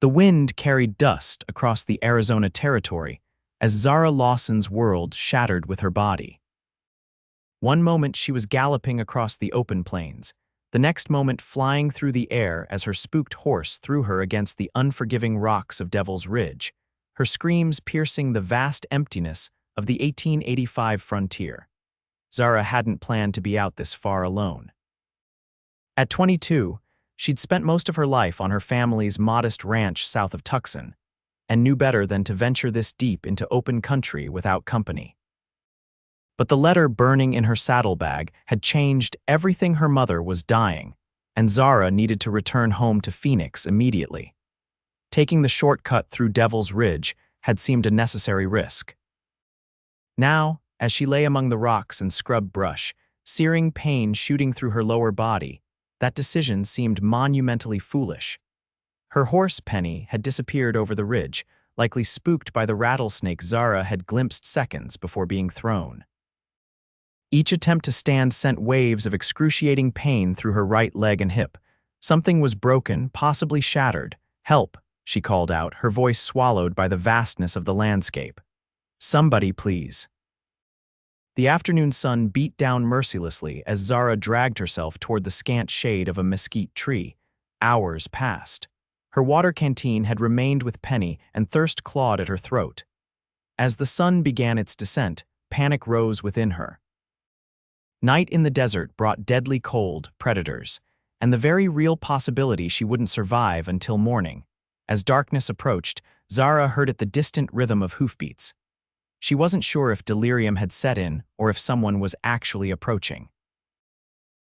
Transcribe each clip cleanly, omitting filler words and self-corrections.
The wind carried dust across the Arizona territory as Zara Lawson's world shattered with her body. One moment she was galloping across the open plains, the next moment flying through the air as her spooked horse threw her against the unforgiving rocks of Devil's Ridge, her screams piercing the vast emptiness of the 1885 frontier. Zara hadn't planned to be out this far alone. At 22, she'd spent most of her life on her family's modest ranch south of Tucson, and knew better than to venture this deep into open country without company. But the letter burning in her saddlebag had changed everything. Her mother was dying, and Zara needed to return home to Phoenix immediately. Taking the shortcut through Devil's Ridge had seemed a necessary risk. Now, as she lay among the rocks and scrub brush, searing pain shooting through her lower body, that decision seemed monumentally foolish. Her horse, Penny, had disappeared over the ridge, likely spooked by the rattlesnake Zara had glimpsed seconds before being thrown. Each attempt to stand sent waves of excruciating pain through her right leg and hip. Something was broken, possibly shattered. "Help," she called out, her voice swallowed by the vastness of the landscape. "Somebody, please." The afternoon sun beat down mercilessly as Zara dragged herself toward the scant shade of a mesquite tree. Hours passed. Her water canteen had remained with Penny, and thirst clawed at her throat. As the sun began its descent, panic rose within her. Night in the desert brought deadly cold, predators, and the very real possibility she wouldn't survive until morning. As darkness approached, Zara heard the distant rhythm of hoofbeats. She wasn't sure if delirium had set in or if someone was actually approaching.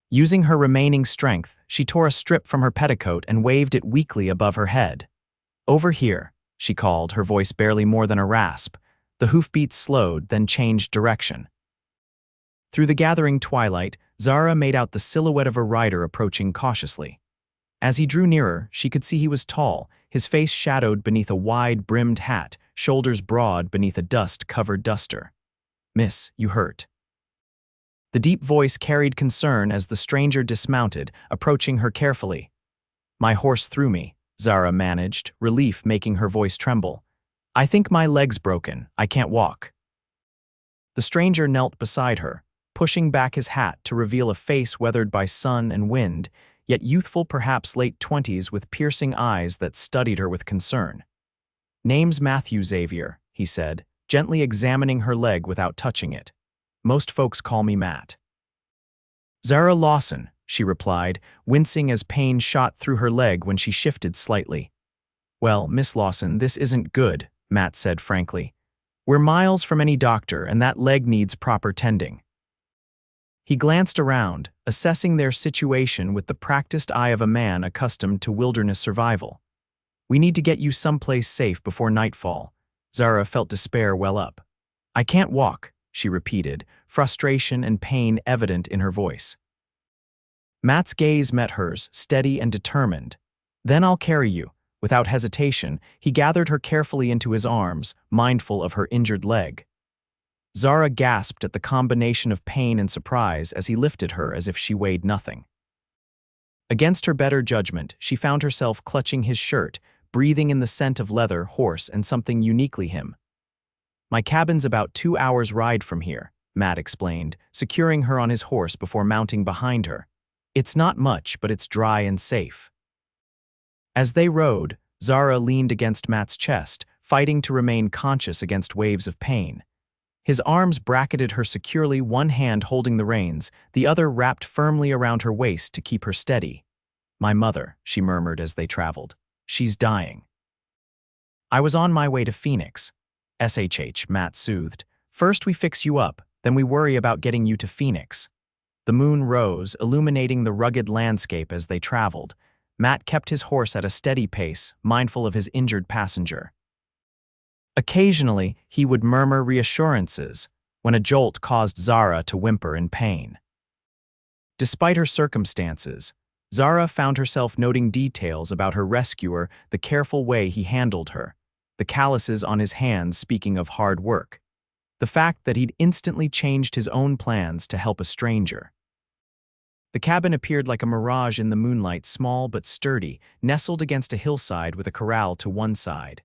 Using her remaining strength, she tore a strip from her petticoat and waved it weakly above her head. "Over here," she called, her voice barely more than a rasp. The hoofbeats slowed, then changed direction. Through the gathering twilight, Zara made out the silhouette of a rider approaching cautiously. As he drew nearer, she could see he was tall, his face shadowed beneath a wide-brimmed hat, shoulders broad beneath a dust-covered duster. "Miss, you hurt." The deep voice carried concern as the stranger dismounted, approaching her carefully. "My horse threw me," Zara managed, relief making her voice tremble. "I think my leg's broken. I can't walk." The stranger knelt beside her, pushing back his hat to reveal a face weathered by sun and wind, yet youthful, perhaps late 20s, with piercing eyes that studied her with concern. "Name's Matthew Xavier," he said, gently examining her leg without touching it. "Most folks call me Matt." "Zara Lawson," she replied, wincing as pain shot through her leg when she shifted slightly. "Well, Miss Lawson, this isn't good," Matt said frankly. "We're miles from any doctor, and that leg needs proper tending." He glanced around, assessing their situation with the practiced eye of a man accustomed to wilderness survival. "We need to get you someplace safe before nightfall." Zara felt despair well up. "I can't walk," she repeated, frustration and pain evident in her voice. Matt's gaze met hers, steady and determined. "Then I'll carry you." Without hesitation, he gathered her carefully into his arms, mindful of her injured leg. Zara gasped at the combination of pain and surprise as he lifted her as if she weighed nothing. Against her better judgment, she found herself clutching his shirt, breathing in the scent of leather, horse, and something uniquely him. "My cabin's about 2 hours' ride from here," Matt explained, securing her on his horse before mounting behind her. "It's not much, but it's dry and safe." As they rode, Zara leaned against Matt's chest, fighting to remain conscious against waves of pain. His arms bracketed her securely, one hand holding the reins, the other wrapped firmly around her waist to keep her steady. "My mother," she murmured as they traveled. "She's dying." "I was on my way to Phoenix." Matt soothed. "First we fix you up, then we worry about getting you to Phoenix." The moon rose, illuminating the rugged landscape as they traveled. Matt kept his horse at a steady pace, mindful of his injured passenger. Occasionally, he would murmur reassurances when a jolt caused Zara to whimper in pain. Despite her circumstances, Zara found herself noting details about her rescuer, the careful way he handled her, the calluses on his hands speaking of hard work, the fact that he'd instantly changed his own plans to help a stranger. The cabin appeared like a mirage in the moonlight, small but sturdy, nestled against a hillside with a corral to one side.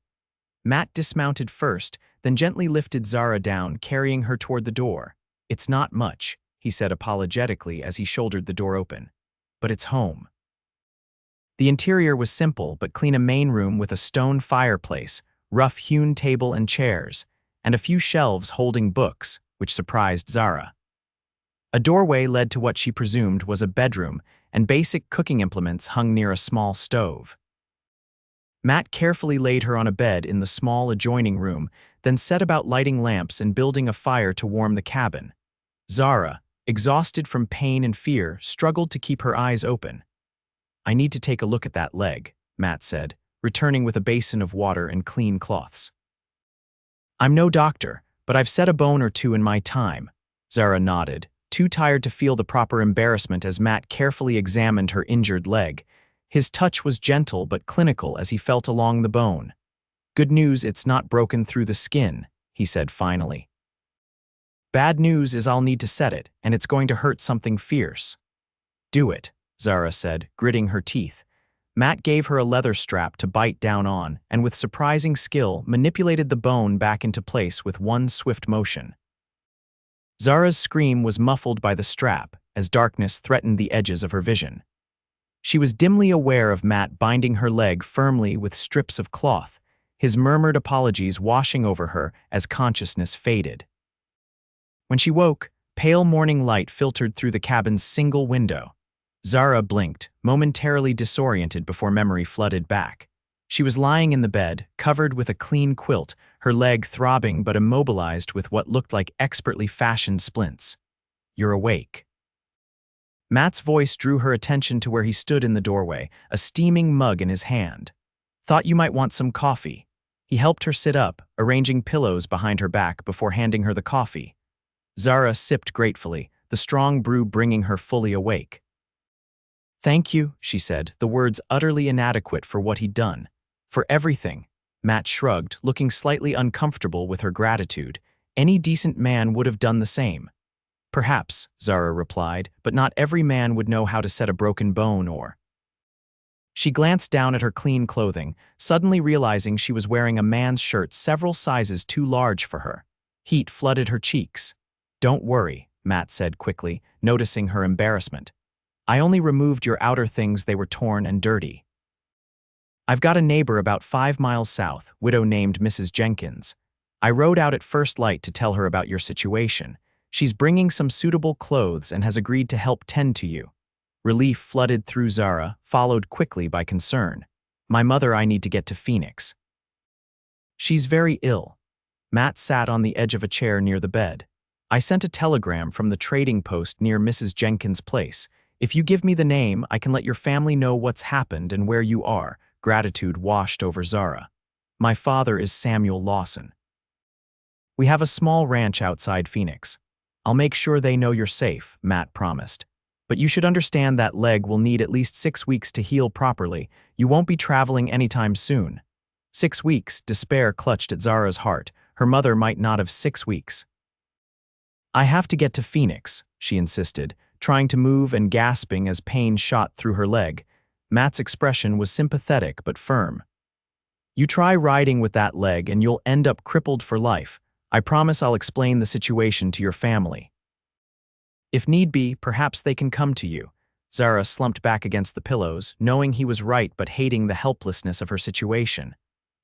Matt dismounted first, then gently lifted Zara down, carrying her toward the door. "It's not much," he said apologetically as he shouldered the door open. "But it's home." The interior was simple but clean: a main room with a stone fireplace, rough-hewn table and chairs, and a few shelves holding books, which surprised Zara. A doorway led to what she presumed was a bedroom, and basic cooking implements hung near a small stove. Matt carefully laid her on a bed in the small adjoining room, then set about lighting lamps and building a fire to warm the cabin. Zara, exhausted from pain and fear, struggled to keep her eyes open. "I need to take a look at that leg," Matt said, returning with a basin of water and clean cloths. "I'm no doctor, but I've set a bone or two in my time," Zara nodded, too tired to feel the proper embarrassment as Matt carefully examined her injured leg. His touch was gentle but clinical as he felt along the bone. "Good news, it's not broken through the skin," he said finally. "Bad news is I'll need to set it, and it's going to hurt something fierce." "Do it," Zara said, gritting her teeth. Matt gave her a leather strap to bite down on, and with surprising skill manipulated the bone back into place with one swift motion. Zara's scream was muffled by the strap as darkness threatened the edges of her vision. She was dimly aware of Matt binding her leg firmly with strips of cloth, his murmured apologies washing over her as consciousness faded. When she woke, pale morning light filtered through the cabin's single window. Zara blinked, momentarily disoriented before memory flooded back. She was lying in the bed, covered with a clean quilt, her leg throbbing but immobilized with what looked like expertly fashioned splints. "You're awake." Matt's voice drew her attention to where he stood in the doorway, a steaming mug in his hand. "Thought you might want some coffee." He helped her sit up, arranging pillows behind her back before handing her the coffee. Zara sipped gratefully, the strong brew bringing her fully awake. "Thank you," she said, the words utterly inadequate for what he'd done. "For everything." Matt shrugged, looking slightly uncomfortable with her gratitude. "Any decent man would have done the same." "Perhaps," Zara replied, "but not every man would know how to set a broken bone or—" She glanced down at her clean clothing, suddenly realizing she was wearing a man's shirt several sizes too large for her. Heat flooded her cheeks. "Don't worry," Matt said quickly, noticing her embarrassment. "I only removed your outer things, they were torn and dirty." "I've got a neighbor about 5 miles south, widow named Mrs. Jenkins. I rode out at first light to tell her about your situation. She's bringing some suitable clothes and has agreed to help tend to you." Relief flooded through Zara, followed quickly by concern. "My mother, I need to get to Phoenix." "She's very ill." Matt sat on the edge of a chair near the bed. "I sent a telegram from the trading post near Mrs. Jenkins' place. If you give me the name, I can let your family know what's happened and where you are." Gratitude washed over Zara. "My father is Samuel Lawson. We have a small ranch outside Phoenix. I'll make sure they know you're safe," Matt promised. "But you should understand that leg will need at least 6 weeks to heal properly. You won't be traveling anytime soon." 6 weeks, despair clutched at Zara's heart. Her mother might not have 6 weeks. "I have to get to Phoenix," she insisted, trying to move and gasping as pain shot through her leg. Matt's expression was sympathetic but firm. "You try riding with that leg and you'll end up crippled for life. I promise I'll explain the situation to your family. If need be, perhaps they can come to you." Zara slumped back against the pillows, knowing he was right but hating the helplessness of her situation.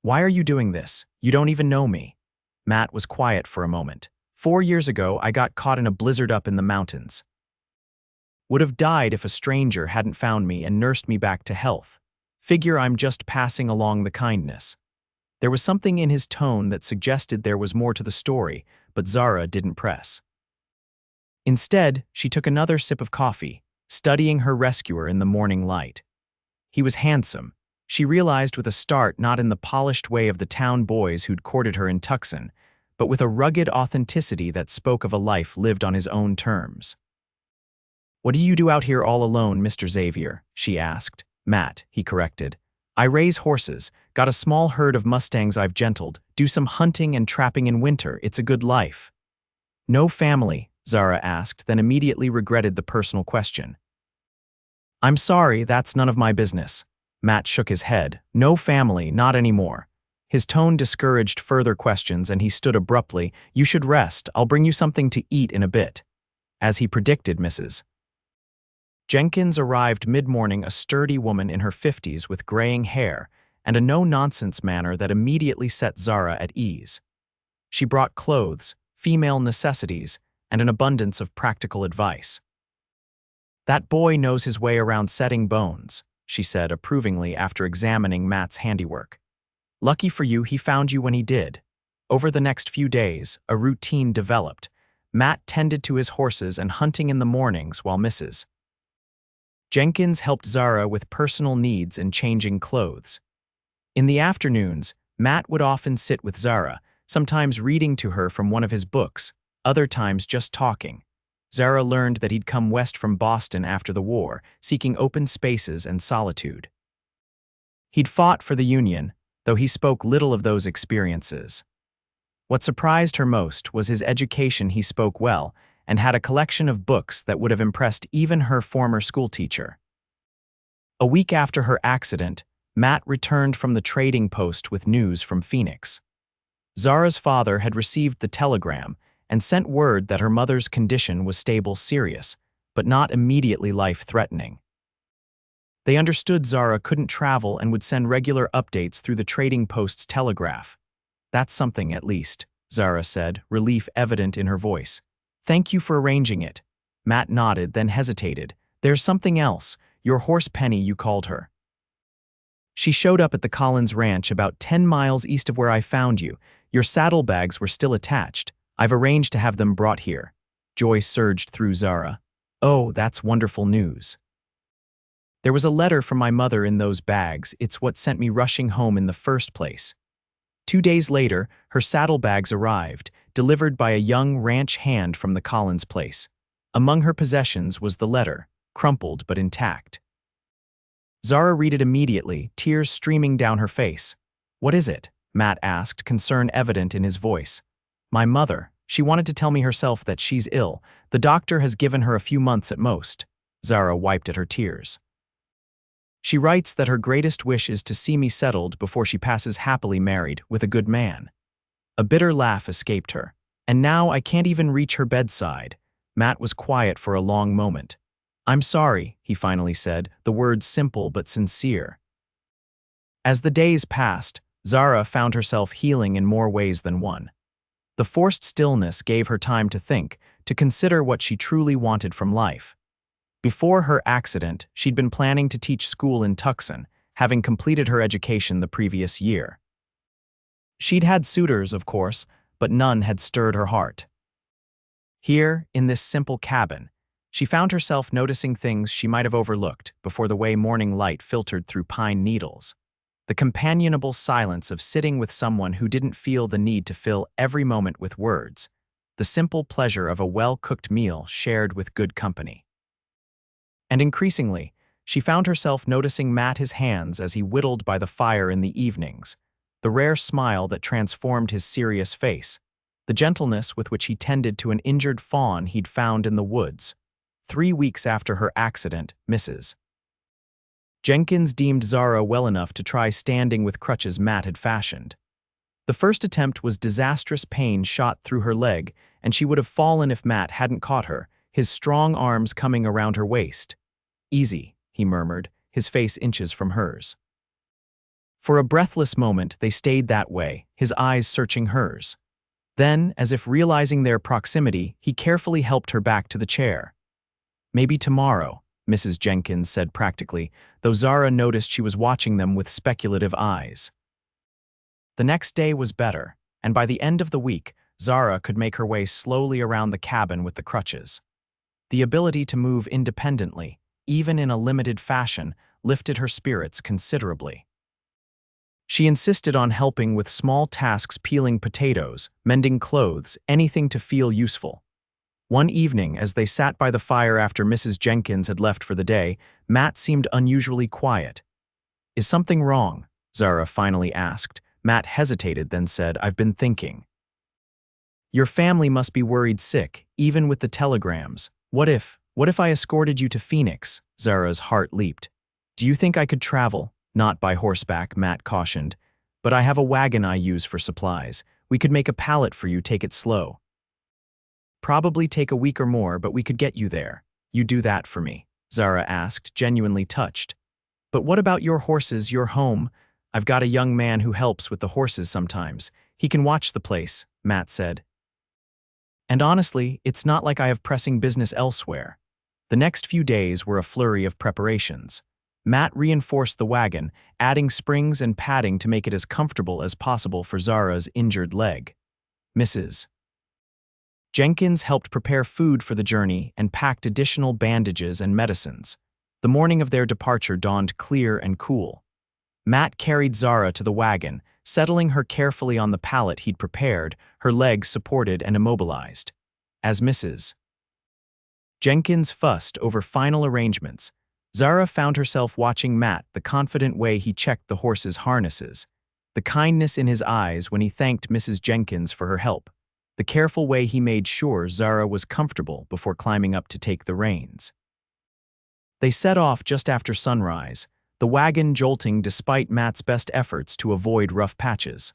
"Why are you doing this? You don't even know me." Matt was quiet for a moment. 4 years ago, I got caught in a blizzard up in the mountains. Would have died if a stranger hadn't found me and nursed me back to health. Figure I'm just passing along the kindness." There was something in his tone that suggested there was more to the story, but Zara didn't press. Instead, she took another sip of coffee, studying her rescuer in the morning light. He was handsome. She realized with a start, not in the polished way of the town boys who'd courted her in Tucson, but with a rugged authenticity that spoke of a life lived on his own terms. "What do you do out here all alone, Mr. Xavier?" she asked. "Matt," he corrected. "I raise horses, got a small herd of Mustangs I've gentled, do some hunting and trapping in winter. It's a good life." "No family?" Zara asked, then immediately regretted the personal question. I'm sorry, that's none of my business. Matt shook his head. No family, not anymore. His tone discouraged further questions and he stood abruptly. You should rest. I'll bring you something to eat in a bit. As he predicted, Mrs. Jenkins arrived mid-morning, a sturdy woman in her 50s with graying hair and a no-nonsense manner that immediately set Zara at ease. She brought clothes, female necessities, and an abundance of practical advice. That boy knows his way around setting bones, she said approvingly after examining Matt's handiwork. Lucky for you, he found you when he did. Over the next few days, a routine developed. Matt tended to his horses and hunting in the mornings while Mrs. Jenkins helped Zara with personal needs and changing clothes. In the afternoons, Matt would often sit with Zara, sometimes reading to her from one of his books, other times just talking. Zara learned that he'd come west from Boston after the war, seeking open spaces and solitude. He'd fought for the Union, though he spoke little of those experiences. What surprised her most was his education. He spoke well and had a collection of books that would have impressed even her former schoolteacher. A week after her accident, Matt returned from the trading post with news from Phoenix. Zara's father had received the telegram and sent word that her mother's condition was stable, serious, but not immediately life-threatening. They understood Zara couldn't travel and would send regular updates through the trading post's telegraph. That's something, at least, Zara said, relief evident in her voice. Thank you for arranging it. Matt nodded, then hesitated. There's something else, your horse Penny, you called her. She showed up at the Collins Ranch about 10 miles east of where I found you. Your saddlebags were still attached. I've arranged to have them brought here. Joy surged through Zara. Oh, that's wonderful news. There was a letter from my mother in those bags. It's what sent me rushing home in the first place. 2 days later, her saddlebags arrived, delivered by a young ranch hand from the Collins place. Among her possessions was the letter, crumpled but intact. Zara read it immediately, tears streaming down her face. What is it? Matt asked, concern evident in his voice. My mother. She wanted to tell me herself that she's ill. The doctor has given her a few months at most. Zara wiped at her tears. She writes that her greatest wish is to see me settled before she passes happily married with a good man. A bitter laugh escaped her. And now I can't even reach her bedside. Matt was quiet for a long moment. I'm sorry, he finally said, the words simple but sincere. As the days passed, Zara found herself healing in more ways than one. The forced stillness gave her time to think, to consider what she truly wanted from life. Before her accident, she'd been planning to teach school in Tucson, having completed her education the previous year. She'd had suitors, of course, but none had stirred her heart. Here, in this simple cabin, she found herself noticing things she might have overlooked before the way morning light filtered through pine needles. The companionable silence of sitting with someone who didn't feel the need to fill every moment with words. The simple pleasure of a well-cooked meal shared with good company. And increasingly, she found herself noticing Matt his hands as he whittled by the fire in the evenings, the rare smile that transformed his serious face, the gentleness with which he tended to an injured fawn he'd found in the woods. 3 weeks after her accident, Mrs. Jenkins deemed Zara well enough to try standing with crutches Matt had fashioned. The first attempt was disastrous. Pain shot through her leg, and she would have fallen if Matt hadn't caught her, his strong arms coming around her waist. Easy, he murmured, his face inches from hers. For a breathless moment, they stayed that way, his eyes searching hers. Then, as if realizing their proximity, he carefully helped her back to the chair. Maybe tomorrow, Mrs. Jenkins said practically, though Zara noticed she was watching them with speculative eyes. The next day was better, and by the end of the week, Zara could make her way slowly around the cabin with the crutches. The ability to move independently, even in a limited fashion, lifted her spirits considerably. She insisted on helping with small tasks, peeling potatoes, mending clothes, anything to feel useful. One evening, as they sat by the fire after Mrs. Jenkins had left for the day, Matt seemed unusually quiet. Is something wrong? Zara finally asked. Matt hesitated, then said, I've been thinking. Your family must be worried sick, even with the telegrams. What if, What if I escorted you to Phoenix? Zara's heart leaped. Do you think I could travel? Not by horseback, Matt cautioned. But I have a wagon I use for supplies. We could make a pallet for you, take it slow. Probably take a week or more, but we could get you there. You do that for me, Zara asked, genuinely touched. But what about your horses, your home? I've got a young man who helps with the horses sometimes. He can watch the place, Matt said. And honestly, it's not like I have pressing business elsewhere. The next few days were a flurry of preparations. Matt reinforced the wagon, adding springs and padding to make it as comfortable as possible for Zara's injured leg. Mrs. Jenkins helped prepare food for the journey and packed additional bandages and medicines. The morning of their departure dawned clear and cool. Matt carried Zara to the wagon, settling her carefully on the pallet he'd prepared, her legs supported and immobilized. As Mrs. Jenkins fussed over final arrangements, Zara found herself watching Matt, the confident way he checked the horses' harnesses, the kindness in his eyes when he thanked Mrs. Jenkins for her help, the careful way he made sure Zara was comfortable before climbing up to take the reins. They set off just after sunrise, the wagon jolting despite Matt's best efforts to avoid rough patches.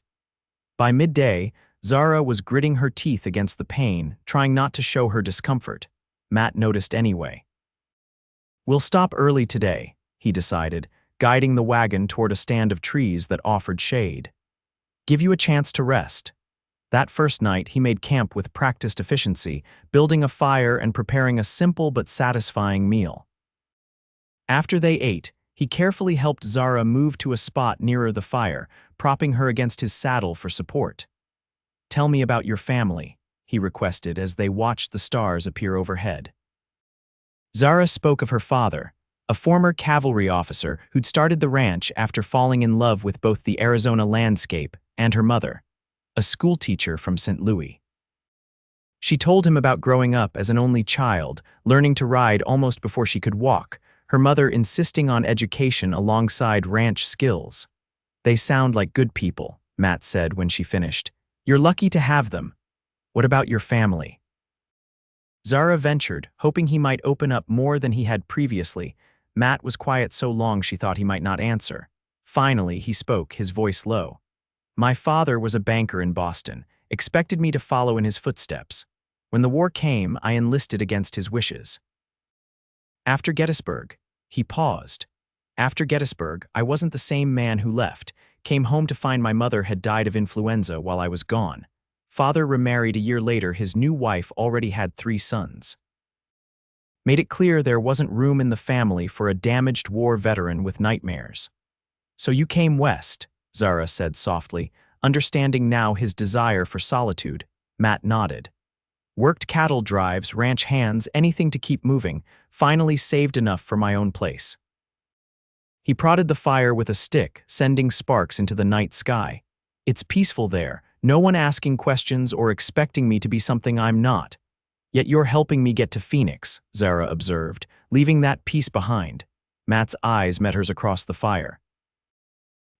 By midday, Zara was gritting her teeth against the pain, trying not to show her discomfort. Matt noticed anyway. We'll stop early today, he decided, guiding the wagon toward a stand of trees that offered shade. Give you a chance to rest. That first night, he made camp with practiced efficiency, building a fire and preparing a simple but satisfying meal. After they ate, he carefully helped Zara move to a spot nearer the fire, propping her against his saddle for support. Tell me about your family, he requested as they watched the stars appear overhead. Zara spoke of her father, a former cavalry officer who'd started the ranch after falling in love with both the Arizona landscape and her mother, a schoolteacher from St. Louis. She told him about growing up as an only child, learning to ride almost before she could walk, her mother insisting on education alongside ranch skills. They sound like good people, Matt said when she finished. You're lucky to have them. What about your family? Zara ventured, hoping he might open up more than he had previously. Matt was quiet so long she thought he might not answer. Finally, he spoke, his voice low. My father was a banker in Boston, expected me to follow in his footsteps. When the war came, I enlisted against his wishes. After Gettysburg, he paused. After Gettysburg, I wasn't the same man who left, came home to find my mother had died of influenza while I was gone. Father remarried a year later, his new wife already had 3 sons. Made it clear there wasn't room in the family for a damaged war veteran with nightmares. So you came west, Zara said softly, understanding now his desire for solitude. Matt nodded. Worked cattle drives, ranch hands, anything to keep moving, finally saved enough for my own place. He prodded the fire with a stick, sending sparks into the night sky. It's peaceful there, no one asking questions or expecting me to be something I'm not. Yet you're helping me get to Phoenix, Zara observed, leaving that peace behind. Matt's eyes met hers across the fire.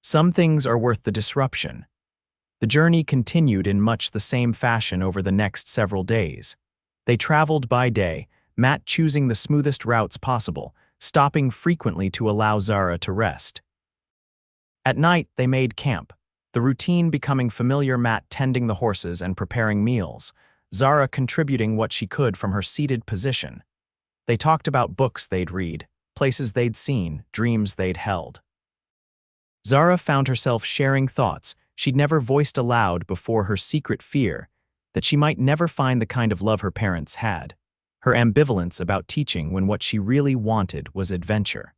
Some things are worth the disruption. The journey continued in much the same fashion over the next several days. They traveled by day, Matt choosing the smoothest routes possible, stopping frequently to allow Zara to rest. At night, they made camp, the routine becoming familiar, Matt tending the horses and preparing meals, Zara contributing what she could from her seated position. They talked about books they'd read, places they'd seen, dreams they'd held. Zara found herself sharing thoughts she'd never voiced aloud before, her secret fear that she might never find the kind of love her parents had, her ambivalence about teaching when what she really wanted was adventure.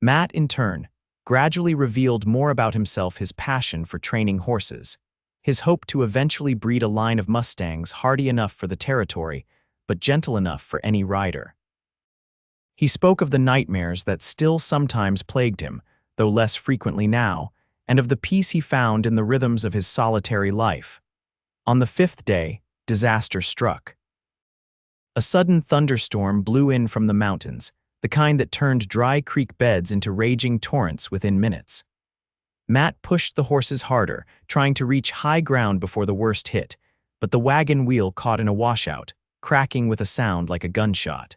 Matt, in turn, gradually revealed more about himself, his passion for training horses, his hope to eventually breed a line of Mustangs hardy enough for the territory, but gentle enough for any rider. He spoke of the nightmares that still sometimes plagued him, though less frequently now, and of the peace he found in the rhythms of his solitary life. On the 5th day, disaster struck. A sudden thunderstorm blew in from the mountains, the kind that turned dry creek beds into raging torrents within minutes. Matt pushed the horses harder, trying to reach high ground before the worst hit, but the wagon wheel caught in a washout, cracking with a sound like a gunshot.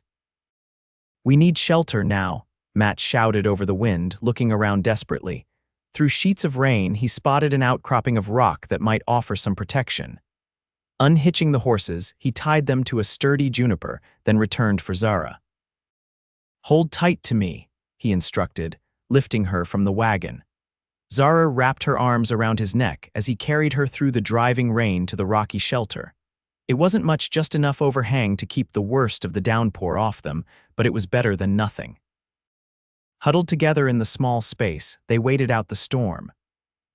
"We need shelter now," Matt shouted over the wind, looking around desperately. Through sheets of rain, he spotted an outcropping of rock that might offer some protection. Unhitching the horses, he tied them to a sturdy juniper, then returned for Zara. "Hold tight to me," he instructed, lifting her from the wagon. Zara wrapped her arms around his neck as he carried her through the driving rain to the rocky shelter. It wasn't much, just enough overhang to keep the worst of the downpour off them, but it was better than nothing. Huddled together in the small space, they waited out the storm.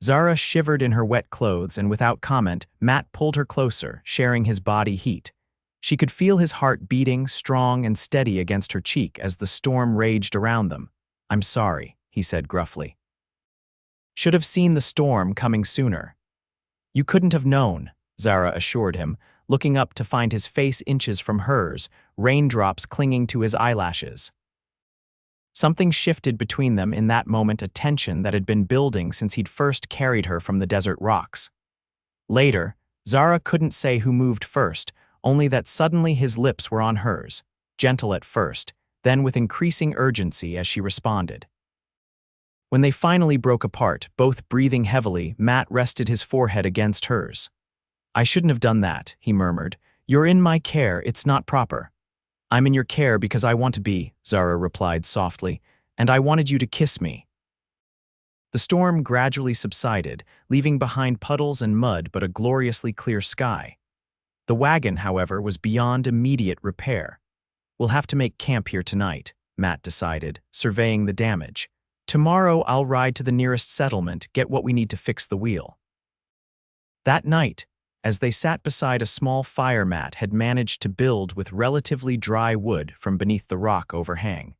Zara shivered in her wet clothes, and without comment, Matt pulled her closer, sharing his body heat. She could feel his heart beating, strong and steady against her cheek as the storm raged around them. "I'm sorry," he said gruffly. "Should have seen the storm coming sooner." "You couldn't have known," Zara assured him, looking up to find his face inches from hers, raindrops clinging to his eyelashes. Something shifted between them in that moment, a tension that had been building since he'd first carried her from the desert rocks. Later, Zara couldn't say who moved first, only that suddenly his lips were on hers, gentle at first, then with increasing urgency as she responded. When they finally broke apart, both breathing heavily, Matt rested his forehead against hers. "I shouldn't have done that," he murmured. "You're in my care, it's not proper." "I'm in your care because I want to be," Zara replied softly, "and I wanted you to kiss me." The storm gradually subsided, leaving behind puddles and mud but a gloriously clear sky. The wagon, however, was beyond immediate repair. "We'll have to make camp here tonight," Matt decided, surveying the damage. "Tomorrow I'll ride to the nearest settlement, get what we need to fix the wheel." That night, as they sat beside a small fire, Matt had managed to build with relatively dry wood from beneath the rock overhang.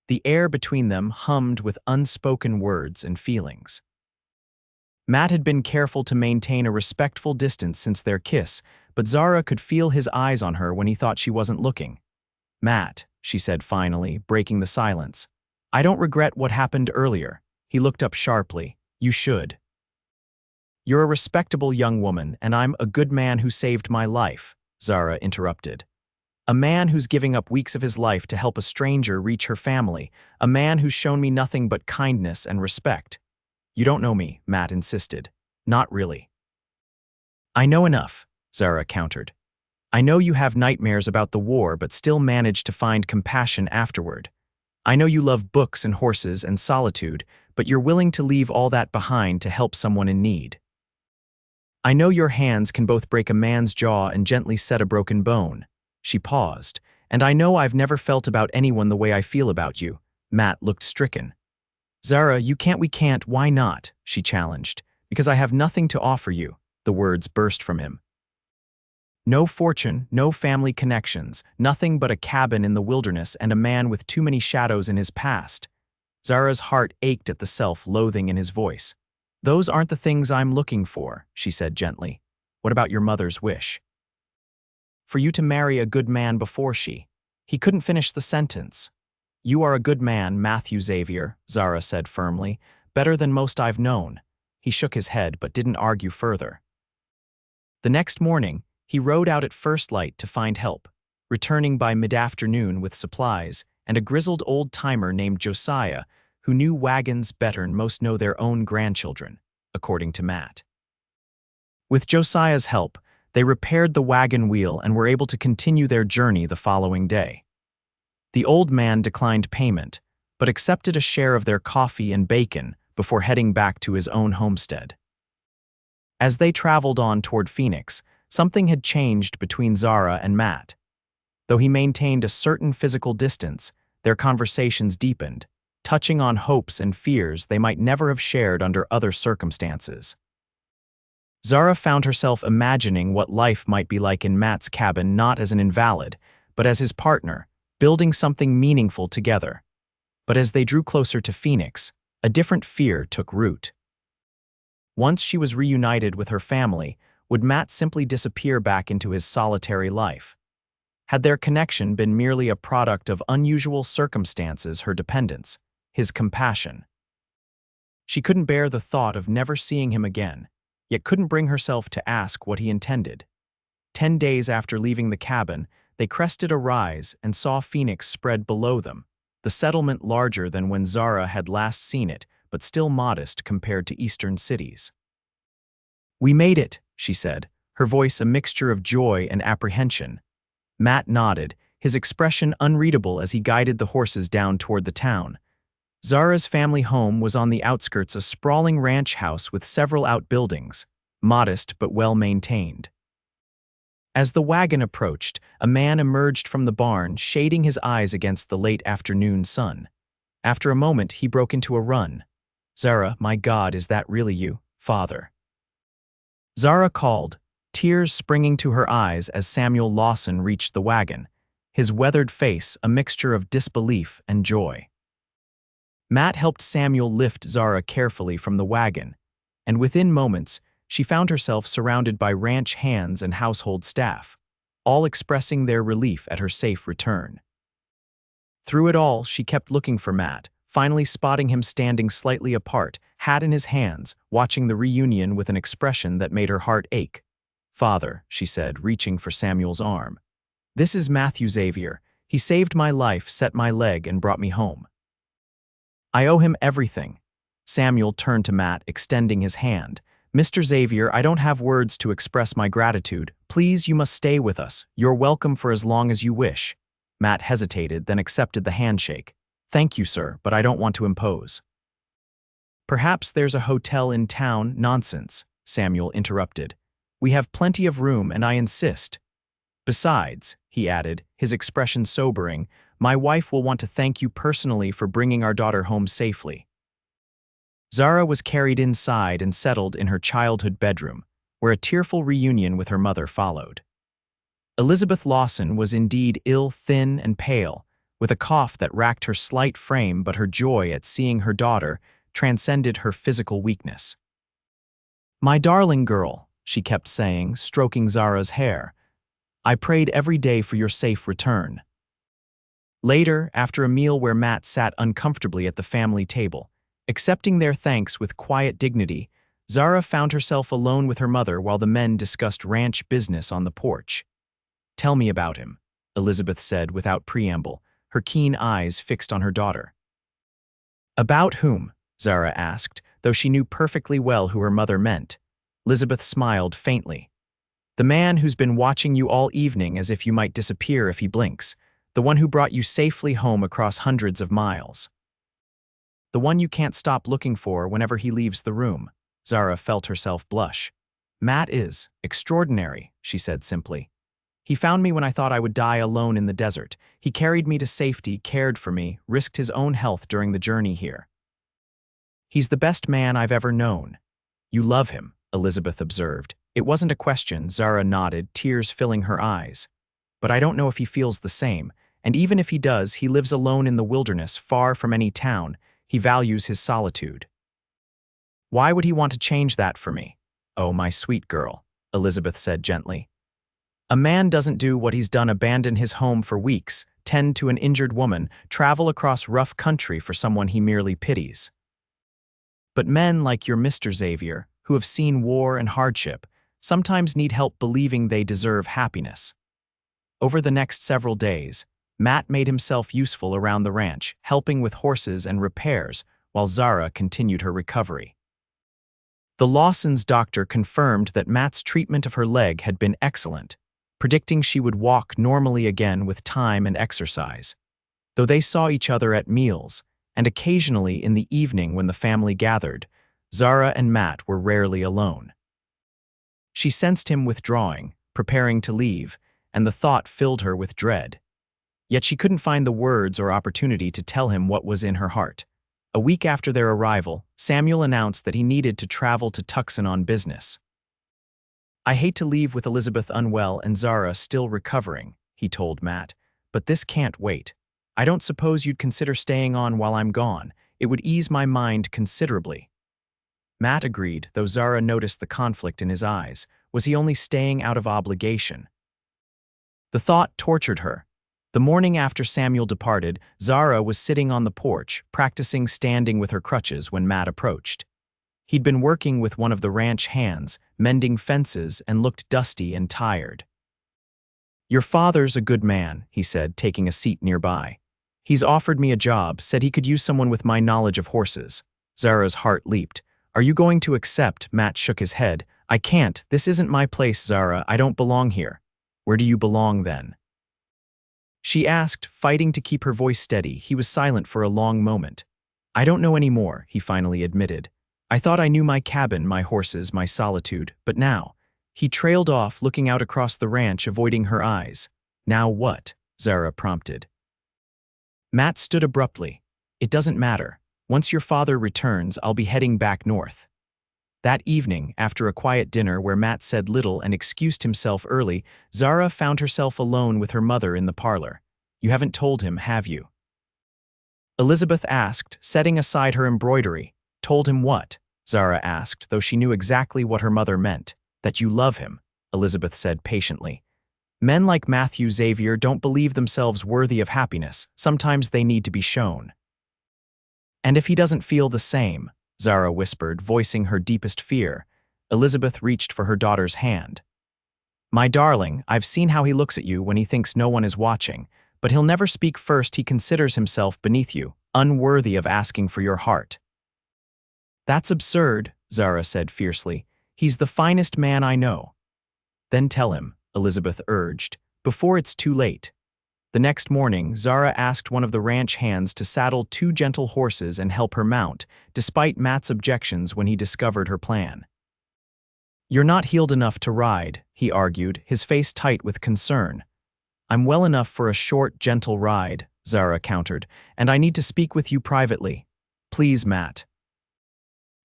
The air between them hummed with unspoken words and feelings. Matt had been careful to maintain a respectful distance since their kiss, but Zara could feel his eyes on her when he thought she wasn't looking. "Matt," she said finally, breaking the silence, "I don't regret what happened earlier." He looked up sharply. "You should. You're a respectable young woman, and I'm a good man who saved my life," Zara interrupted. "A man who's giving up weeks of his life to help a stranger reach her family, a man who's shown me nothing but kindness and respect." "You don't know me," Matt insisted. "Not really." "I know enough," Zara countered. "I know you have nightmares about the war but still manage to find compassion afterward. I know you love books and horses and solitude, but you're willing to leave all that behind to help someone in need. I know your hands can both break a man's jaw and gently set a broken bone." She paused. "And I know I've never felt about anyone the way I feel about you." Matt looked stricken. "Zara, we can't, why not?" she challenged. "Because I have nothing to offer you," the words burst from him. "No fortune, no family connections, nothing but a cabin in the wilderness and a man with too many shadows in his past." Zara's heart ached at the self-loathing in his voice. "Those aren't the things I'm looking for," she said gently. "What about your mother's wish?" "For you to marry a good man before she—" He couldn't finish the sentence. "You are a good man, Matthew Xavier," Zara said firmly. "Better than most I've known." He shook his head but didn't argue further. The next morning, he rode out at first light to find help, returning by mid-afternoon with supplies and a grizzled old-timer named Josiah, who knew wagons better than most know their own grandchildren, according to Matt. With Josiah's help, they repaired the wagon wheel and were able to continue their journey the following day. The old man declined payment, but accepted a share of their coffee and bacon before heading back to his own homestead. As they traveled on toward Phoenix, something had changed between Zara and Matt. Though he maintained a certain physical distance, their conversations deepened, touching on hopes and fears they might never have shared under other circumstances. Zara found herself imagining what life might be like in Matt's cabin, not as an invalid, but as his partner, building something meaningful together. But as they drew closer to Phoenix, a different fear took root. Once she was reunited with her family, would Matt simply disappear back into his solitary life? Had their connection been merely a product of unusual circumstances, her dependence, his compassion? She couldn't bear the thought of never seeing him again, yet couldn't bring herself to ask what he intended. 10 days after leaving the cabin, They crested a rise and saw Phoenix spread below them, the settlement larger than when Zara had last seen it, but still modest compared to eastern cities. "We made it," she said, her voice a mixture of joy and apprehension. Matt nodded, his expression unreadable as he guided the horses down toward the town. Zara's family home was on the outskirts, a sprawling ranch house with several outbuildings, modest but well-maintained. As the wagon approached, a man emerged from the barn, shading his eyes against the late afternoon sun. After a moment, he broke into a run. "Zara, my God, is that really you, Father?" Zara called, tears springing to her eyes as Samuel Lawson reached the wagon, his weathered face a mixture of disbelief and joy. Matt helped Samuel lift Zara carefully from the wagon, and within moments, she found herself surrounded by ranch hands and household staff, all expressing their relief at her safe return. Through it all, she kept looking for Matt, finally spotting him standing slightly apart, hat in his hands, watching the reunion with an expression that made her heart ache. "Father," she said, reaching for Samuel's arm. "This is Matthew Xavier. He saved my life, set my leg, and brought me home. I owe him everything." Samuel turned to Matt, extending his hand. "Mr. Xavier, I don't have words to express my gratitude. Please, you must stay with us. You're welcome for as long as you wish." Matt hesitated, then accepted the handshake. "Thank you, sir, but I don't want to impose." "Perhaps there's a hotel in town." "Nonsense," Samuel interrupted. "We have plenty of room, and I insist. Besides," he added, his expression sobering, "my wife will want to thank you personally for bringing our daughter home safely." Zara was carried inside and settled in her childhood bedroom, where a tearful reunion with her mother followed. Elizabeth Lawson was indeed ill, thin, and pale, with a cough that racked her slight frame, but her joy at seeing her daughter transcended her physical weakness. "My darling girl," she kept saying, stroking Zara's hair, "I prayed every day for your safe return." Later, after a meal where Matt sat uncomfortably at the family table, accepting their thanks with quiet dignity, Zara found herself alone with her mother while the men discussed ranch business on the porch. "Tell me about him," Elizabeth said without preamble, her keen eyes fixed on her daughter. "About whom?" Zara asked, though she knew perfectly well who her mother meant. Elizabeth smiled faintly. "The man who's been watching you all evening as if you might disappear if he blinks. The one who brought you safely home across hundreds of miles. The one you can't stop looking for whenever he leaves the room." Zara felt herself blush. "Matt is extraordinary," she said simply. "He found me when I thought I would die alone in the desert. He carried me to safety, cared for me, risked his own health during the journey here. He's the best man I've ever known." "You love him," Elizabeth observed. It wasn't a question, Zara nodded, tears filling her eyes. "But I don't know if he feels the same, and even if he does, he lives alone in the wilderness, far from any town. He values his solitude." "Why would he want to change that for me?" "Oh, my sweet girl," Elizabeth said gently. "A man doesn't do what he's done, abandon his home for weeks, tend to an injured woman, travel across rough country for someone he merely pities. But men like your Mr. Xavier, who have seen war and hardship, sometimes need help believing they deserve happiness." Over the next several days, Matt made himself useful around the ranch, helping with horses and repairs while Zara continued her recovery. The Lawsons' doctor confirmed that Matt's treatment of her leg had been excellent, predicting she would walk normally again with time and exercise. Though they saw each other at meals, and occasionally in the evening when the family gathered, Zara and Matt were rarely alone. She sensed him withdrawing, preparing to leave, and the thought filled her with dread. Yet she couldn't find the words or opportunity to tell him what was in her heart. A week after their arrival, Samuel announced that he needed to travel to Tucson on business. "I hate to leave with Elizabeth unwell and Zara still recovering," he told Matt, "but this can't wait. I don't suppose you'd consider staying on while I'm gone. It would ease my mind considerably." Matt agreed, though Zara noticed the conflict in his eyes. Was he only staying out of obligation? The thought tortured her. The morning after Samuel departed, Zara was sitting on the porch, practicing standing with her crutches when Matt approached. He'd been working with one of the ranch hands, mending fences, and looked dusty and tired. Your father's a good man, he said, taking a seat nearby. He's offered me a job, said he could use someone with my knowledge of horses. Zara's heart leaped. Are you going to accept? Matt shook his head. I can't. This isn't my place, Zara. I don't belong here. Where do you belong then? She asked, fighting to keep her voice steady. He was silent for a long moment. I don't know anymore, he finally admitted. I thought I knew my cabin, my horses, my solitude, but now. He trailed off, looking out across the ranch, avoiding her eyes. Now what? Zara prompted. Matt stood abruptly. It doesn't matter. Once your father returns, I'll be heading back north. That evening, after a quiet dinner where Matt said little and excused himself early, Zara found herself alone with her mother in the parlor. You haven't told him, have you? Elizabeth asked, setting aside her embroidery. Told him what? Zara asked, though she knew exactly what her mother meant. That you love him, Elizabeth said patiently. Men like Matthew Xavier don't believe themselves worthy of happiness. Sometimes they need to be shown. And if he doesn't feel the same, Zara whispered, voicing her deepest fear. Elizabeth reached for her daughter's hand. My darling, I've seen how he looks at you when he thinks no one is watching, but he'll never speak first. He considers himself beneath you, unworthy of asking for your heart. That's absurd, Zara said fiercely. He's the finest man I know. Then tell him, Elizabeth urged, before it's too late. The next morning, Zara asked one of the ranch hands to saddle 2 gentle horses and help her mount, despite Matt's objections when he discovered her plan. You're not healed enough to ride, he argued, his face tight with concern. I'm well enough for a short, gentle ride, Zara countered, and I need to speak with you privately. Please, Matt.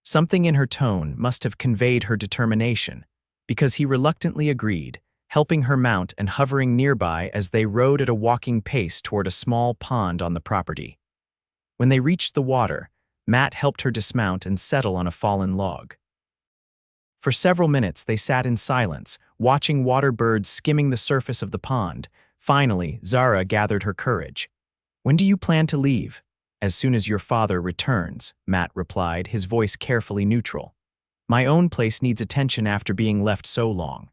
Something in her tone must have conveyed her determination, because he reluctantly agreed, helping her mount and hovering nearby as they rode at a walking pace toward a small pond on the property. When they reached the water, Matt helped her dismount and settle on a fallen log. For several minutes they sat in silence, watching water birds skimming the surface of the pond. Finally, Zara gathered her courage. When do you plan to leave? As soon as your father returns, Matt replied, his voice carefully neutral. My own place needs attention after being left so long.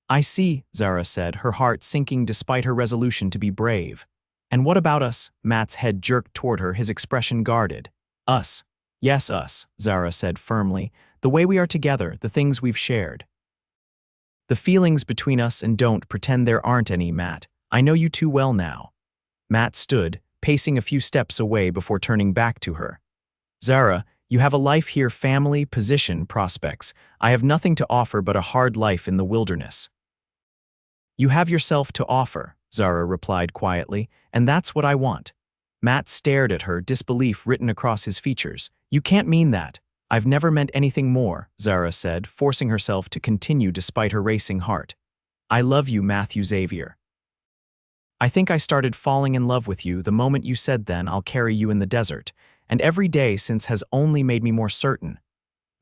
I see, Zara said, her heart sinking despite her resolution to be brave. And what about us? Matt's head jerked toward her, his expression guarded. Us. Yes, us, Zara said firmly. The way we are together, the things we've shared. The feelings between us, and don't pretend there aren't any, Matt. I know you too well now. Matt stood, pacing a few steps away before turning back to her. Zara, you have a life here, family, position, prospects. I have nothing to offer but a hard life in the wilderness. You have yourself to offer, Zara replied quietly, and that's what I want. Matt stared at her, disbelief written across his features. You can't mean that. I've never meant anything more, Zara said, forcing herself to continue despite her racing heart. I love you, Matthew Xavier. I think I started falling in love with you the moment you said then I'll carry you in the desert, and every day since has only made me more certain.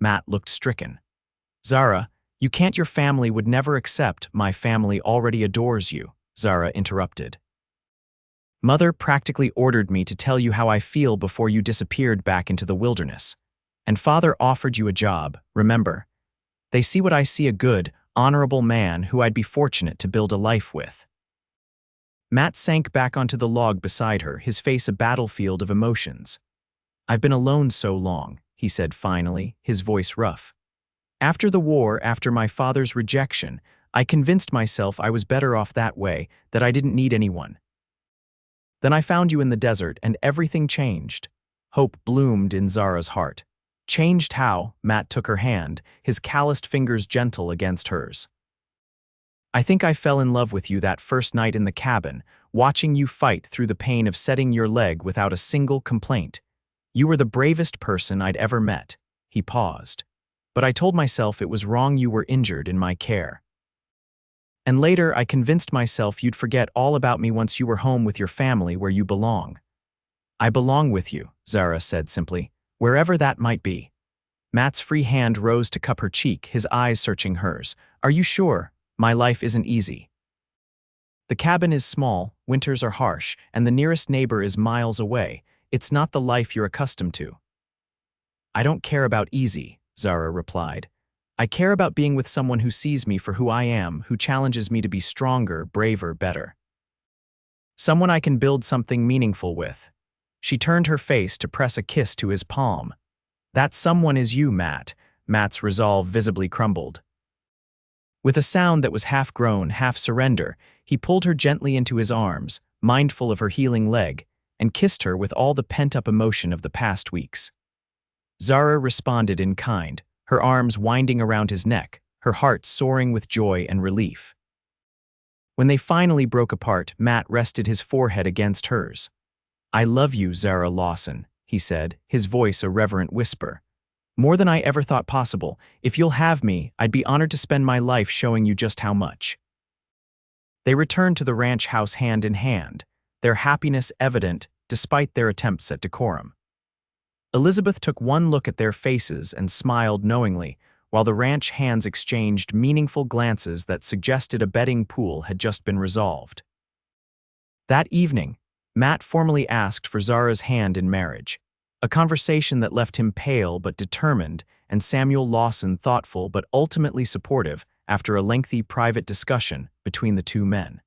Matt looked stricken. Zara, you can't. Your family would never accept. My family already adores you, Zara interrupted. Mother practically ordered me to tell you how I feel before you disappeared back into the wilderness. And father offered you a job, remember? They see what I see, a good, honorable man who I'd be fortunate to build a life with. Matt sank back onto the log beside her, his face a battlefield of emotions. I've been alone so long, he said finally, his voice rough. After the war, after my father's rejection, I convinced myself I was better off that way, that I didn't need anyone. Then I found you in the desert, and everything changed. Hope bloomed in Zara's heart. Changed how? Matt took her hand, his calloused fingers gentle against hers. I think I fell in love with you that first night in the cabin, watching you fight through the pain of setting your leg without a single complaint. You were the bravest person I'd ever met. He paused. But I told myself it was wrong. You were injured in my care. And later I convinced myself you'd forget all about me once you were home with your family where you belong. I belong with you, Zara said simply, wherever that might be. Matt's free hand rose to cup her cheek, his eyes searching hers. Are you sure? My life isn't easy. The cabin is small, winters are harsh, and the nearest neighbor is miles away. It's not the life you're accustomed to. I don't care about easy, Zara replied. I care about being with someone who sees me for who I am, who challenges me to be stronger, braver, better. Someone I can build something meaningful with. She turned her face to press a kiss to his palm. That someone is you, Matt. Matt's resolve visibly crumbled. With a sound that was half groan, half surrender, he pulled her gently into his arms, mindful of her healing leg, and kissed her with all the pent-up emotion of the past weeks. Zara responded in kind, her arms winding around his neck, her heart soaring with joy and relief. When they finally broke apart, Matt rested his forehead against hers. "I love you, Zara Lawson," he said, his voice a reverent whisper. "More than I ever thought possible. If you'll have me, I'd be honored to spend my life showing you just how much." They returned to the ranch house hand in hand, their happiness evident despite their attempts at decorum. Elizabeth took one look at their faces and smiled knowingly, while the ranch hands exchanged meaningful glances that suggested a betting pool had just been resolved. That evening, Matt formally asked for Zara's hand in marriage, a conversation that left him pale but determined and Samuel Lawson thoughtful but ultimately supportive after a lengthy private discussion between the two men.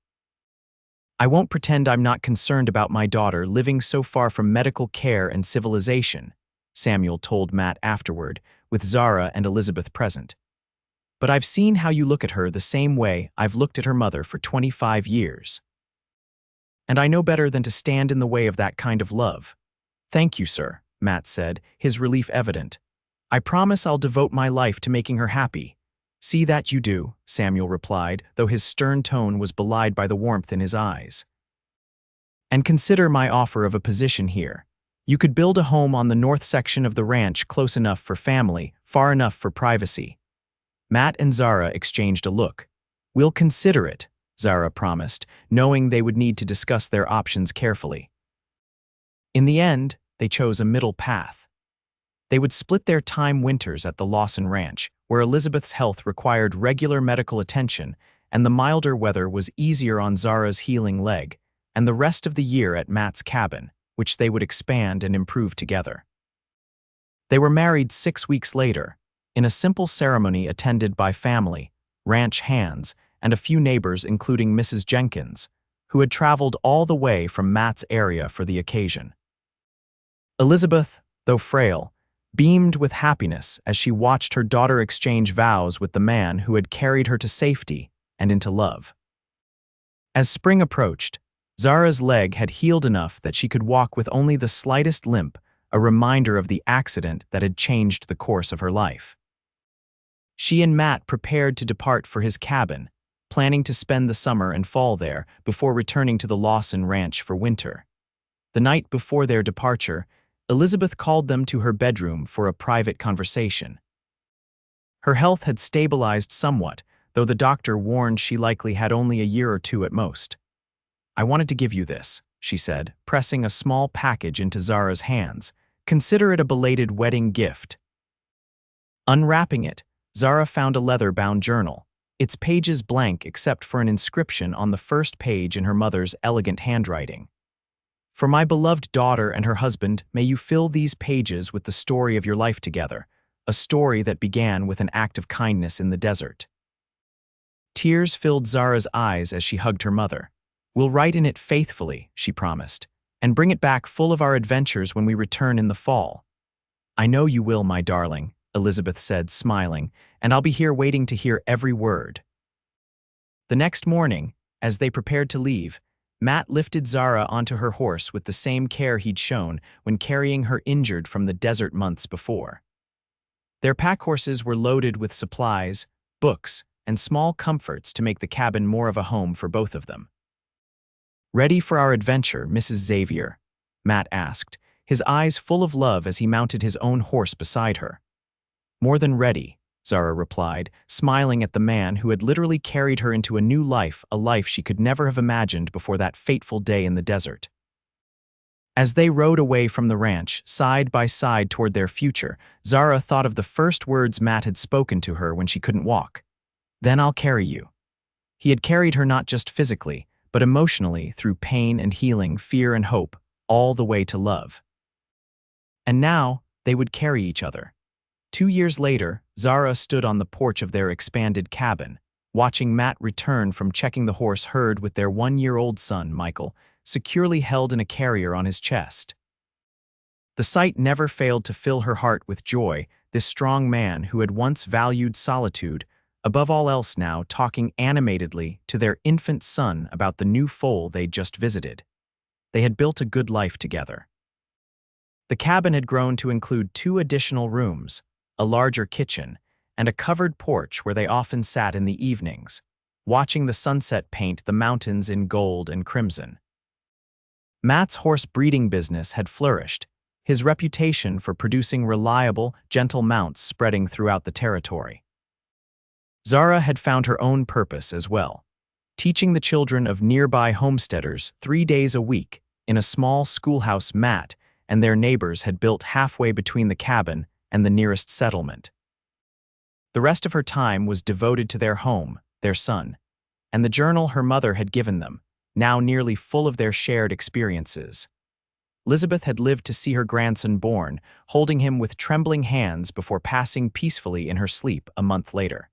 "I won't pretend I'm not concerned about my daughter living so far from medical care and civilization," Samuel told Matt afterward, with Zara and Elizabeth present. "But I've seen how you look at her the same way I've looked at her mother for 25 years. And I know better than to stand in the way of that kind of love." "Thank you, sir," Matt said, his relief evident. "I promise I'll devote my life to making her happy." "See that you do," Samuel replied, though his stern tone was belied by the warmth in his eyes. "And consider my offer of a position here. You could build a home on the north section of the ranch close enough for family, far enough for privacy." Matt and Zara exchanged a look. "We'll consider it," Zara promised, knowing they would need to discuss their options carefully. In the end, they chose a middle path. They would split their time winters at the Lawson Ranch, where Elizabeth's health required regular medical attention and the milder weather was easier on Zara's healing leg, and the rest of the year at Matt's cabin, which they would expand and improve together. They were married 6 weeks later, in a simple ceremony attended by family, ranch hands, and a few neighbors including Mrs. Jenkins, who had traveled all the way from Matt's area for the occasion. Elizabeth, though frail, beamed with happiness as she watched her daughter exchange vows with the man who had carried her to safety and into love. As spring approached, Zara's leg had healed enough that she could walk with only the slightest limp, a reminder of the accident that had changed the course of her life. She and Matt prepared to depart for his cabin, planning to spend the summer and fall there before returning to the Lawson Ranch for winter. The night before their departure, Elizabeth called them to her bedroom for a private conversation. Her health had stabilized somewhat, though the doctor warned she likely had only a year or two at most. "I wanted to give you this," she said, pressing a small package into Zara's hands. "Consider it a belated wedding gift." Unwrapping it, Zara found a leather-bound journal, its pages blank except for an inscription on the first page in her mother's elegant handwriting. "For my beloved daughter and her husband, may you fill these pages with the story of your life together, a story that began with an act of kindness in the desert." Tears filled Zara's eyes as she hugged her mother. "We'll write in it faithfully," she promised, "and bring it back full of our adventures when we return in the fall." "I know you will, my darling," Elizabeth said, smiling, "and I'll be here waiting to hear every word." The next morning, as they prepared to leave, Matt lifted Zara onto her horse with the same care he'd shown when carrying her injured from the desert months before. Their pack horses were loaded with supplies, books, and small comforts to make the cabin more of a home for both of them. "Ready for our adventure, Mrs. Xavier?" Matt asked, his eyes full of love as he mounted his own horse beside her. "More than ready," Zara replied, smiling at the man who had literally carried her into a new life, a life she could never have imagined before that fateful day in the desert. As they rode away from the ranch, side by side toward their future, Zara thought of the first words Matt had spoken to her when she couldn't walk. "Then I'll carry you." He had carried her not just physically, but emotionally through pain and healing, fear and hope, all the way to love. And now, they would carry each other. 2 years later, Zara stood on the porch of their expanded cabin, watching Matt return from checking the horse herd with their 1-year-old son, Michael, securely held in a carrier on his chest. The sight never failed to fill her heart with joy, this strong man who had once valued solitude, above all else now talking animatedly to their infant son about the new foal they'd just visited. They had built a good life together. The cabin had grown to include 2 additional rooms, a larger kitchen, and a covered porch where they often sat in the evenings, watching the sunset paint the mountains in gold and crimson. Matt's horse breeding business had flourished, his reputation for producing reliable, gentle mounts spreading throughout the territory. Zara had found her own purpose as well, teaching the children of nearby homesteaders 3 days a week in a small schoolhouse Matt and their neighbors had built halfway between the cabin and the nearest settlement. The rest of her time was devoted to their home, their son, and the journal her mother had given them, now nearly full of their shared experiences. Elizabeth had lived to see her grandson born, holding him with trembling hands before passing peacefully in her sleep a month later.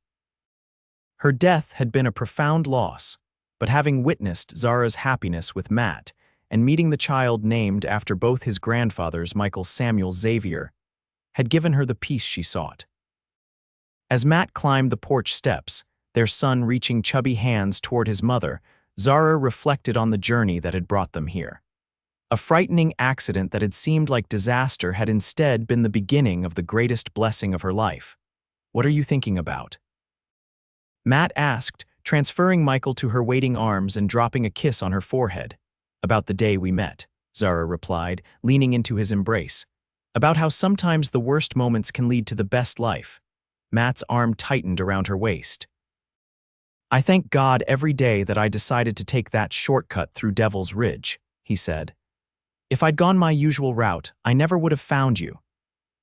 Her death had been a profound loss, but having witnessed Zara's happiness with Matt and meeting the child named after both his grandfathers, Michael Samuel Xavier, had given her the peace she sought. As Matt climbed the porch steps, their son reaching chubby hands toward his mother, Zara reflected on the journey that had brought them here. A frightening accident that had seemed like disaster had instead been the beginning of the greatest blessing of her life. "What are you thinking about?" Matt asked, transferring Michael to her waiting arms and dropping a kiss on her forehead. "About the day we met," Zara replied, leaning into his embrace. "About how sometimes the worst moments can lead to the best life." Matt's arm tightened around her waist. "I thank God every day that I decided to take that shortcut through Devil's Ridge," he said. "If I'd gone my usual route, I never would have found you.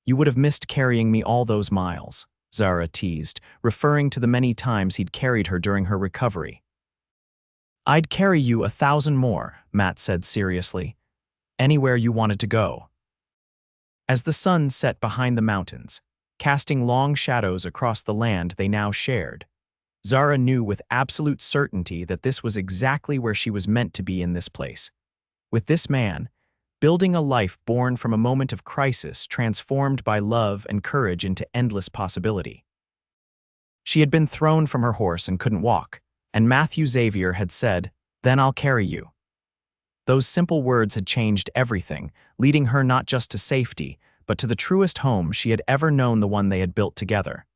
You would have missed carrying me all those miles," Zara teased, referring to the many times he'd carried her during her recovery. "I'd carry you 1,000 more," Matt said seriously. "Anywhere you wanted to go." As the sun set behind the mountains, casting long shadows across the land they now shared, Zara knew with absolute certainty that this was exactly where she was meant to be in this place. With this man, building a life born from a moment of crisis transformed by love and courage into endless possibility. She had been thrown from her horse and couldn't walk, and Matthew Xavier had said, "Then I'll carry you." Those simple words had changed everything, leading her not just to safety, but to the truest home she had ever known, the one they had built together.